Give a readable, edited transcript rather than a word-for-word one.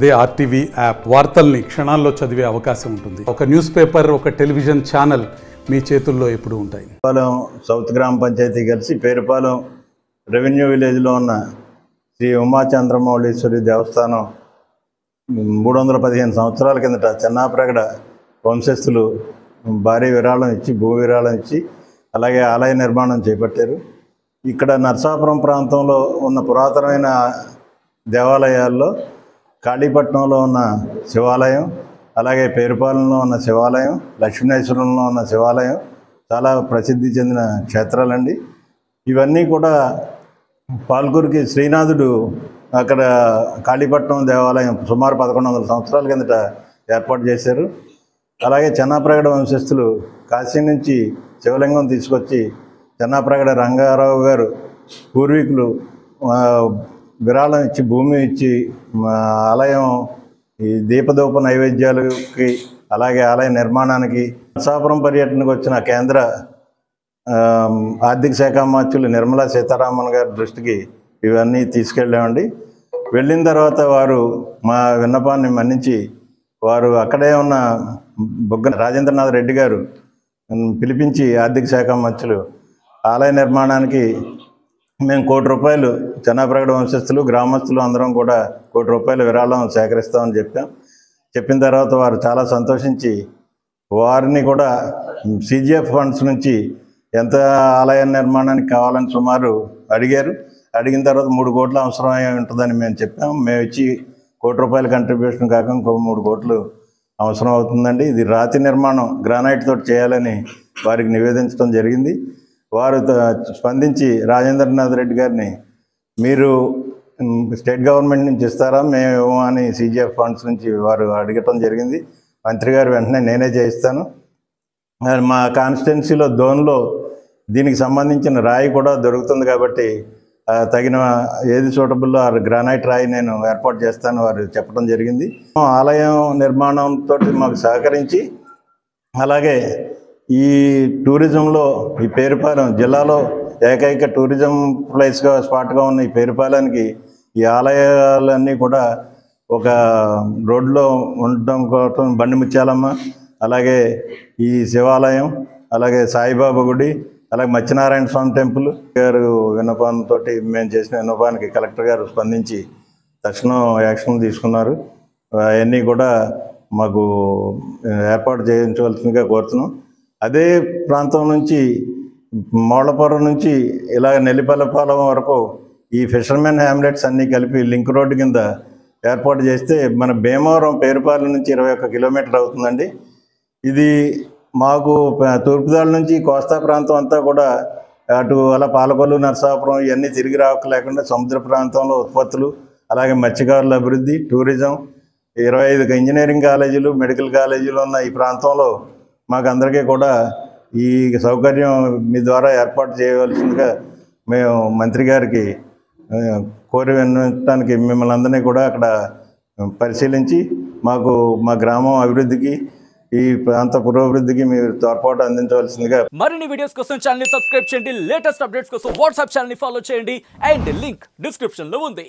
They RTV app వార్తల్ని క్షణాల్లో చదివే అవకాశం ఉంటుంది. ఒక న్యూస్ పేపర్, ఒక టెలివిజన్ ఛానల్ మీ చేతుల్లో ఎప్పుడూ ఉంటాయి. పేరుపాలెం సౌత్ గ్రామ పంచాయతీ కలిసి పేరుపాలెం రెవెన్యూ విలేజ్లో ఉన్న శ్రీ ఉమాచంద్రమౌళీశ్వరి దేవస్థానం 315 సంవత్సరాల కిందట చెన్నాప్రగడ వంశస్థులు భారీ విరాళం ఇచ్చి, భూ విరాళం ఇచ్చి, అలాగే ఆలయ నిర్మాణం చేపట్టారు. ఇక్కడ నరసాపురం ప్రాంతంలో ఉన్న పురాతనమైన దేవాలయాల్లో కాళీపట్నంలో ఉన్న శివాలయం, అలాగే పేరుపాలెంలో ఉన్న శివాలయం, లక్ష్మీనేశ్వరంలో ఉన్న శివాలయం చాలా ప్రసిద్ధి చెందిన క్షేత్రాలండి. ఇవన్నీ కూడా పాల్కూరుకి శ్రీనాథుడు అక్కడ కాళీపట్నం దేవాలయం సుమారు 1100 సంవత్సరాల కిందట ఏర్పాటు చేశారు. అలాగే చెన్నాప్రగడ వంశస్థులు కాశీ నుంచి శివలింగం తీసుకొచ్చి చెన్నాప్రగడ రంగారావు గారు పూర్వీకులు విరాళం ఇచ్చి, భూమి ఇచ్చి ఆలయం ఈ దీపదూప నైవేద్యాలకి, అలాగే ఆలయ నిర్మాణానికి నరసాపురం పర్యటనకు వచ్చిన కేంద్ర ఆర్థిక శాఖ మంత్రులు నిర్మలా సీతారామన్ గారి దృష్టికి ఇవన్నీ తీసుకెళ్ళామండి. వెళ్ళిన తర్వాత వారు మా విన్నపాన్ని మన్నించి వారు అక్కడే ఉన్న బుగ్గ రాజేంద్రనాథ్ రెడ్డి గారు పిలిపించి ఆర్థిక శాఖ మంత్రులు ఆలయ నిర్మాణానికి మేము ₹1,00,00,000 చెన్నాప్రగడ వంశస్థులు, గ్రామస్తులు అందరం కూడా ₹1,00,00,000 విరాళం సేకరిస్తామని చెప్పిన తర్వాత వారు చాలా సంతోషించి వారిని కూడా CGF ఫండ్స్ నుంచి ఎంత ఆలయ నిర్మాణానికి కావాలని సుమారు అడిగారు. అడిగిన తర్వాత 3 కోట్లు అవసరమై ఉంటుందని మేము చెప్పాము. మేము ఇచ్చి ₹1,00,00,000 కంట్రిబ్యూషన్ కాక ఇంకో 3 కోట్లు అవసరం అవుతుందండి. ఇది రాతి నిర్మాణం, గ్రానైట్ తోటి చేయాలని వారికి నివేదించడం జరిగింది. వారు స్పందించి రాజేంద్రనాథ్ రెడ్డి గారిని మీరు స్టేట్ గవర్నమెంట్ నుంచి ఇస్తారా, మేము అని CGF ఫండ్స్ నుంచి వారు అడగటం జరిగింది. మంత్రి గారు వెంటనే నేనే చేయిస్తాను, మా కాన్స్టిట్యున్సీలో దోన్లో దీనికి సంబంధించిన రాయి కూడా దొరుకుతుంది కాబట్టి తగిన ఏది సూటబుల్లో ఆ గ్రానైట్ రాయి నేను ఏర్పాటు చేస్తాను వారు చెప్పడం జరిగింది. ఆలయం నిర్మాణంతో మాకు సహకరించి, అలాగే ఈ టూరిజంలో ఈ పేరుపాలెం జిల్లాలో ఏకైక టూరిజం ప్లేస్గా స్పాట్గా ఉన్న ఈ పేరుపాలెంకి ఈ ఆలయాలన్నీ కూడా ఒక రోడ్లో ఉండటం కోసం బండి ముత్యాలమ్మ, అలాగే ఈ శివాలయం, అలాగే సాయిబాబా గుడి, అలాగే మత్స్యనారాయణ స్వామి టెంపుల్ గారు విన్నపంతో మేము చేసిన విన్నపానికి కలెక్టర్ గారు స్పందించి తక్షణం యాక్షన్ తీసుకున్నారు. అవన్నీ కూడా మాకు ఏర్పాటు చేయించవలసిందిగా కోరుతున్నాం. అదే ప్రాంతం నుంచి మోళ్ళపురం నుంచి ఇలా నెల్లిపల్లపాలెం వరకు ఈ ఫిషర్మెన్ హ్యామ్లెట్స్ అన్నీ కలిపి లింక్ రోడ్డు కింద ఏర్పాటు చేస్తే మన భీమవరం పేరుపాలెం నుంచి 21 కిలోమీటర్ అవుతుందండి. ఇది మాకు తూర్పుదాల నుంచి కోస్తా ప్రాంతం అంతా కూడా అటు అలా పాలకొల్లు, నరసాపురం ఇవన్నీ తిరిగి రాక లేకుండా సముద్ర ప్రాంతంలో ఉత్పత్తులు, అలాగే మత్స్యకారుల అభివృద్ధి, టూరిజం, 25 ఇంజనీరింగ్ కాలేజీలు, మెడికల్ కాలేజీలు ఉన్న ఈ ప్రాంతంలో మాకు అందరికీ కూడా ఈ సౌకర్యం మీ ద్వారా ఏర్పాటు చేయవలసిందిగా మేము మంత్రి గారికి కోరి వినడానికి మిమ్మల్ని అందరినీ కూడా అక్కడ పరిశీలించి మాకు మా గ్రామం అభివృద్ధికి, ఈ ప్రాంత పురోభివృద్ధికి మీరు తోడ్పాటు అందించవలసిందిగా. మరిన్ని వీడియోస్ కోసం ఛానల్ ని సబ్స్క్రైబ్ చేయండి. లేటెస్ట్ అప్డేట్స్ కోసం వాట్సాప్ ఛానల్ ని ఫాలో చేయండి. అండ్ లింక్ డిస్క్రిప్షన్ లో ఉంది.